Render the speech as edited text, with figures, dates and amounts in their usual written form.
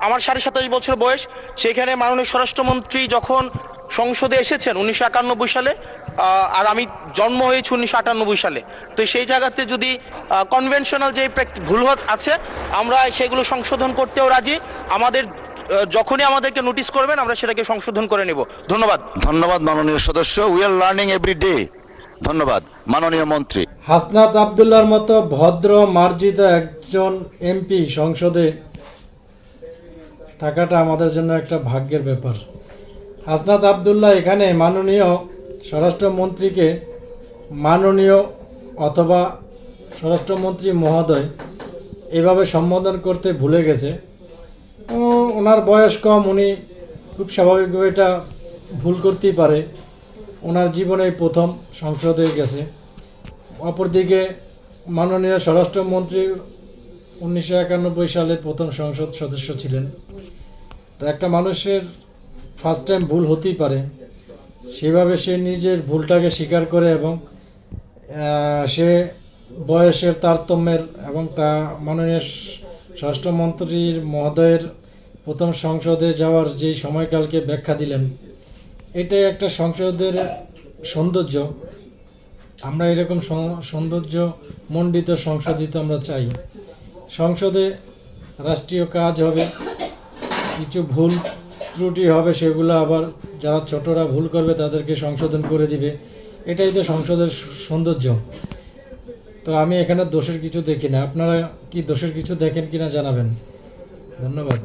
আমার 27.5 বছর বয়স। সেখানে মাননীয় স্বরাষ্ট্রমন্ত্রী যখন সংসদে এসেছেন 1991 সালে, আর আমি জন্ম হয়েছি 1998 সালে। তো সেই জায়গাতে যদি কনভেনশনাল যে ভুল আছে, আমরা সেগুলো সংশোধন করতেও রাজি। আমাদের যখনই আমাদেরকে নোটিশ করবেন আমরা সেটাকে সংশোধন করে নেব। ধন্যবাদ। ধন্যবাদ মাননীয় সদস্য। We are learning every day. ধন্যবাদ মাননীয় মন্ত্রী। হাসনাত আবদুল্লাহর মতো ভদ্র মার্জিত একজন এমপি সংসদে থাকাটা আমাদের জন্য একটা ভাগ্যের ব্যাপার। হাসনাত আবদুল্লাহ এখানে মাননীয় স্বরাষ্ট্রমন্ত্রীকে মাননীয় অথবা স্বরাষ্ট্রমন্ত্রী মহোদয় এভাবে সম্বোধন করতে ভুলে গেছে। ওনার বয়স কম, উনি খুব স্বাভাবিকভাবে এটা ভুল করতেই পারে। ওনার জীবনে প্রথম সংসদে গেছে। অপরদিকে মাননীয় স্বরাষ্ট্রমন্ত্রী 1991 সালে প্রথম সংসদ সদস্য ছিলেন। তো একটা মানুষের ফার্স্ট টাইম ভুল হতেই পারে, সেভাবে সে নিজের ভুলটাকে স্বীকার করে এবং সে বয়সের তারতম্যের এবং তা মাননীয় স্বরাষ্ট্রমন্ত্রীর মহোদয়ের প্রথম সংসদে যাওয়ার যেই সময়কালকে ব্যাখ্যা দিলেন, এটাই একটা সংসদের সৌন্দর্য। আমরা এরকম সৌন্দর্য মণ্ডিত সংসদই তো আমরা চাই। সংসদে রাষ্ট্রীয় কাজ হবে, কিছু ভুল ত্রুটি হবে, সেগুলো আবার যারা ছোটরা ভুল করবে তাদেরকে সংশোধন করে দিবে। এটাই তো সংসদের সৌন্দর্য। তো আমি এখানে দোষের কিছু দেখি না। আপনারা কি দোষের কিছু দেখেন কিনা জানাবেন। ধন্যবাদ।